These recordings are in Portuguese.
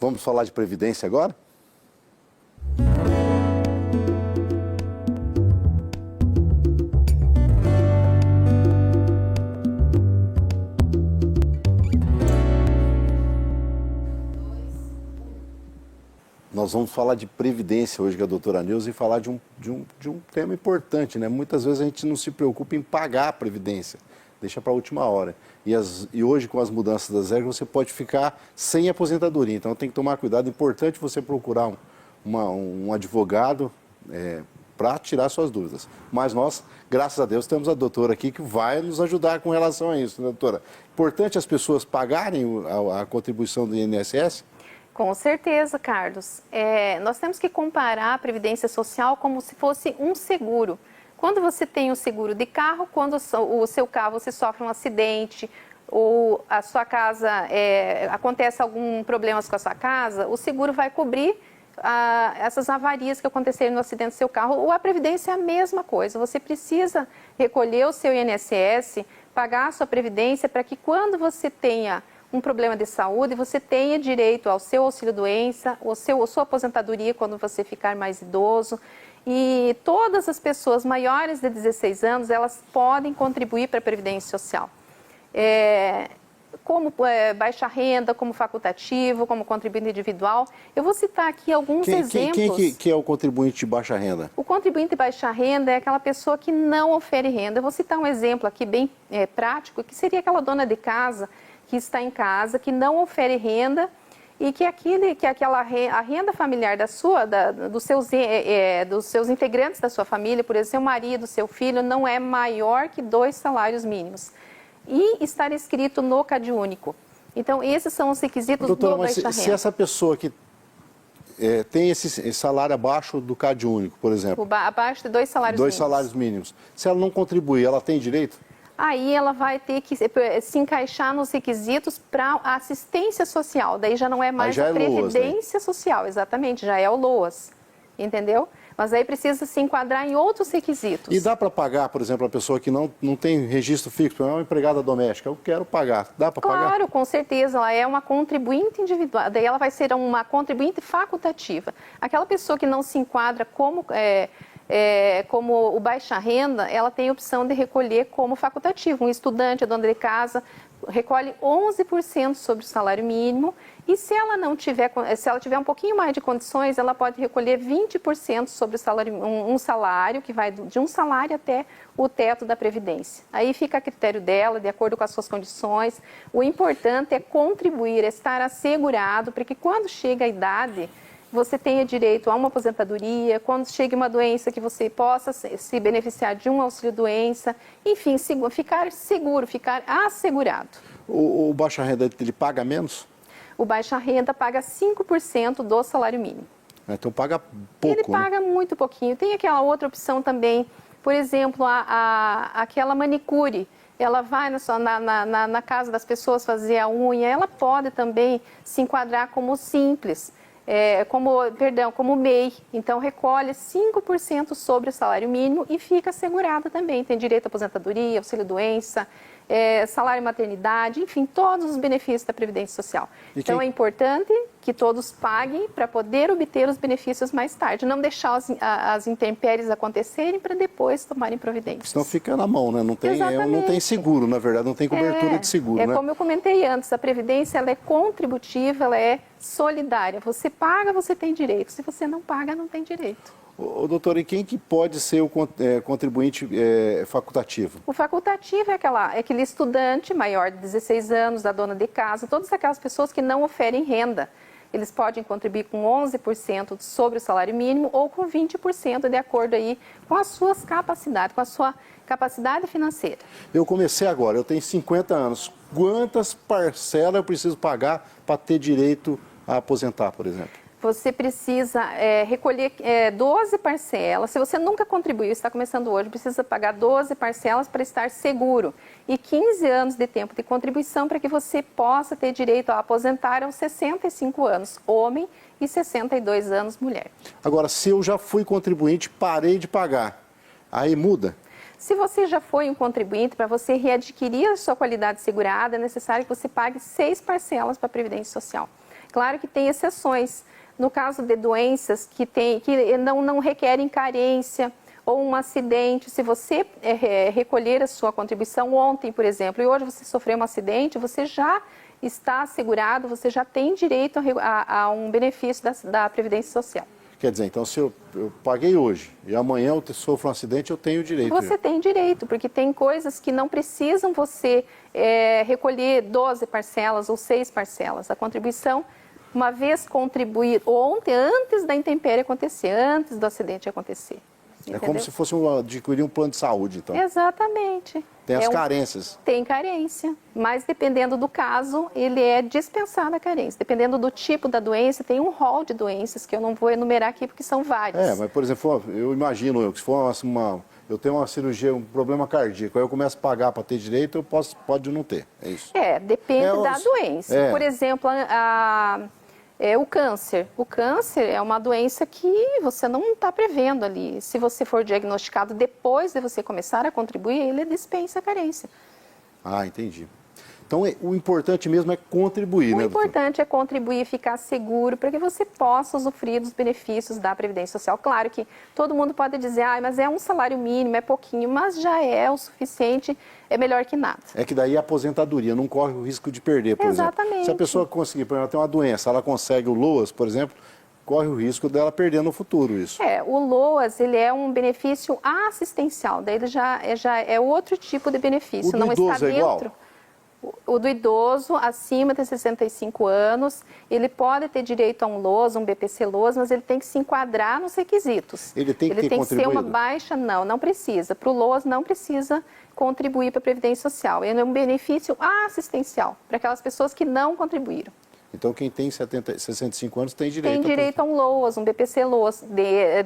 Vamos falar de Previdência agora? Nós vamos falar de Previdência hoje com a doutora Nilza e falar de um tema importante, né? Muitas vezes a gente não se preocupa em pagar a Previdência, deixa para a última hora. E hoje, com as mudanças das regras, você pode ficar sem aposentadoria. Então tem que tomar cuidado, é importante você procurar um advogado para tirar suas dúvidas. Mas nós, graças a Deus, temos a doutora aqui que vai nos ajudar com relação a isso, né, doutora? Importante as pessoas pagarem a contribuição do INSS? Com certeza, Carlos. Nós temos que comparar a Previdência Social como se fosse um seguro. Quando você tem um seguro de carro, quando o seu carro você sofre um acidente ou a sua casa, acontece algum problema com a sua casa, o seguro vai cobrir essas avarias que aconteceram no acidente do seu carro. Ou a Previdência é a mesma coisa. Você precisa recolher o seu INSS, pagar a sua Previdência para que quando você tenha um problema de saúde, você tenha direito ao seu auxílio-doença, a sua aposentadoria quando você ficar mais idoso. E todas as pessoas maiores de 16 anos, elas podem contribuir para a Previdência Social. Como baixa renda, como facultativo, como contribuinte individual. Eu vou citar aqui alguns exemplos. Quem é o contribuinte de baixa renda? O contribuinte de baixa renda é aquela pessoa que não ofere renda. Eu vou citar um exemplo aqui bem prático, que seria aquela dona de casa que está em casa, que não ofere renda e que a renda familiar dos seus integrantes da sua família, por exemplo, seu marido, seu filho, não é maior que 2 salários mínimos. E estar inscrito no CadÚnico. Então, esses são os requisitos do baixa renda. Se essa pessoa que tem esse salário abaixo do CadÚnico, por exemplo... Abaixo de 2 salários mínimos. 2 salários mínimos. Se ela não contribuir, ela tem direito? Aí ela vai ter que se encaixar nos requisitos para a assistência social. Daí já não é mais a Previdência Social, exatamente, já é o LOAS, entendeu? Mas aí precisa se enquadrar em outros requisitos. E dá para pagar, por exemplo, a pessoa que não tem registro fixo, é uma empregada doméstica, eu quero pagar, dá para pagar? Claro, com certeza, ela é uma contribuinte individual, daí ela vai ser uma contribuinte facultativa. Aquela pessoa que não se enquadra como o baixa renda, ela tem a opção de recolher como facultativo. Um estudante, a dona de casa, recolhe 11% sobre o salário mínimo e se ela tiver um pouquinho mais de condições, ela pode recolher 20% sobre o salário, um salário que vai de um salário até o teto da Previdência. Aí fica a critério dela, de acordo com as suas condições. O importante é contribuir, é estar assegurado, para que quando chega a idade, você tenha direito a uma aposentadoria, quando chegue uma doença que você possa se beneficiar de um auxílio-doença, enfim, ficar seguro, ficar assegurado. O baixa renda, ele paga menos? O baixa renda paga 5% do salário mínimo. Então paga pouco, Ele paga muito pouquinho. Tem aquela outra opção também, por exemplo, aquela manicure. Ela vai na casa das pessoas fazer a unha, ela pode também se enquadrar como simples. Como MEI, então recolhe 5% sobre o salário mínimo e fica assegurada também, tem direito à aposentadoria, auxílio-doença, salário maternidade, enfim, todos os benefícios da Previdência Social. Então é importante que todos paguem para poder obter os benefícios mais tarde, não deixar as intempéries acontecerem para depois tomarem providências. Senão fica na mão, né? Não tem seguro, na verdade, não tem cobertura de seguro, né? Como eu comentei antes, a Previdência ela é contributiva, ela é solidária. Você paga, você tem direito. Se você não paga, não tem direito. Doutor, e quem que pode ser o contribuinte facultativo? O facultativo é aquele estudante maior de 16 anos, da dona de casa, todas aquelas pessoas que não oferem renda. Eles podem contribuir com 11% sobre o salário mínimo ou com 20% de acordo aí com as suas capacidades, com a sua capacidade financeira. Eu comecei agora, eu tenho 50 anos. Quantas parcelas eu preciso pagar para ter direito a aposentar, por exemplo? Você precisa recolher 12 parcelas. Se você nunca contribuiu, está começando hoje, precisa pagar 12 parcelas para estar seguro. E 15 anos de tempo de contribuição para que você possa ter direito a aposentar aos 65 anos, homem, e 62 anos, mulher. Agora, se eu já fui contribuinte, parei de pagar, aí muda? Se você já foi um contribuinte, para você readquirir a sua qualidade segurada, é necessário que você pague 6 parcelas para a Previdência Social. Claro que tem exceções. No caso de doenças que não requerem carência ou um acidente, se você recolher a sua contribuição ontem, por exemplo, e hoje você sofreu um acidente, você já está assegurado, você já tem direito a um benefício da Previdência Social. Quer dizer, então se eu paguei hoje e amanhã eu sofro um acidente, eu tenho direito. Você tem direito, porque tem coisas que não precisam você recolher 12 parcelas ou 6 parcelas. A contribuição, uma vez contribuir ontem, antes da intempérie acontecer, antes do acidente acontecer. É como se fosse adquirir um plano de saúde, então. Exatamente. Tem as carências. Tem carência, mas dependendo do caso, ele é dispensado a carência. Dependendo do tipo da doença, tem um rol de doenças que eu não vou enumerar aqui porque são várias. Mas por exemplo, eu imagino, se for eu tenho uma cirurgia, um problema cardíaco, aí eu começo a pagar para ter direito, pode não ter, é isso? Depende da doença. Por exemplo, o câncer. O câncer é uma doença que você não está prevendo ali. Se você for diagnosticado depois de você começar a contribuir, ele dispensa a carência. Ah, entendi. Então, o importante mesmo é contribuir, né, doutor? O importante é contribuir e ficar seguro para que você possa usufruir dos benefícios da Previdência Social. Claro que todo mundo pode dizer, mas é um salário mínimo, é pouquinho, mas já é o suficiente, é melhor que nada. É que daí a aposentadoria não corre o risco de perder, por exemplo. Exatamente. Se a pessoa conseguir, por exemplo, ela tem uma doença, ela consegue o LOAS, por exemplo, corre o risco dela perder no futuro isso. O LOAS, ele é um benefício assistencial, daí ele já é outro tipo de benefício. O do não idoso está dentro. Igual? O do idoso acima de 65 anos, ele pode ter direito a um LOAS, um BPC-LOAS, mas ele tem que se enquadrar nos requisitos. Ele tem que ter contribuído? Ser uma baixa, não precisa. Para o LOAS não precisa contribuir para a Previdência Social. Ele é um benefício assistencial para aquelas pessoas que não contribuíram. Então, quem tem 65 anos tem direito. Tem direito a um LOAS, um BPC-LOAS,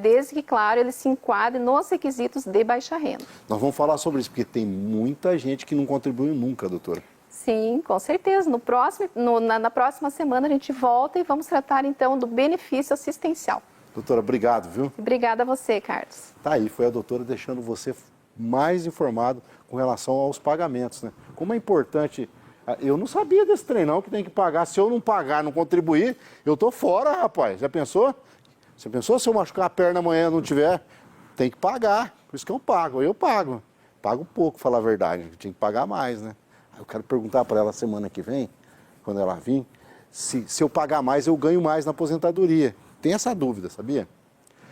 desde que, claro, ele se enquadre nos requisitos de baixa renda. Nós vamos falar sobre isso, porque tem muita gente que não contribuiu nunca, doutora. Sim, com certeza. Na próxima semana a gente volta e vamos tratar então do benefício assistencial. Doutora, obrigado, viu? Obrigada a você, Carlos. Tá aí, foi a doutora deixando você mais informado com relação aos pagamentos, né? Como é importante. Eu não sabia desse trem, não, que tem que pagar. Se eu não pagar, não contribuir, eu tô fora, rapaz. Já pensou? Você pensou se eu machucar a perna amanhã e não tiver? Tem que pagar. Por isso que eu pago. Eu pago. Pago pouco, falar a verdade. Tinha que pagar mais, né? Eu quero perguntar para ela semana que vem, quando ela vir, se eu pagar mais, eu ganho mais na aposentadoria. Tem essa dúvida, sabia?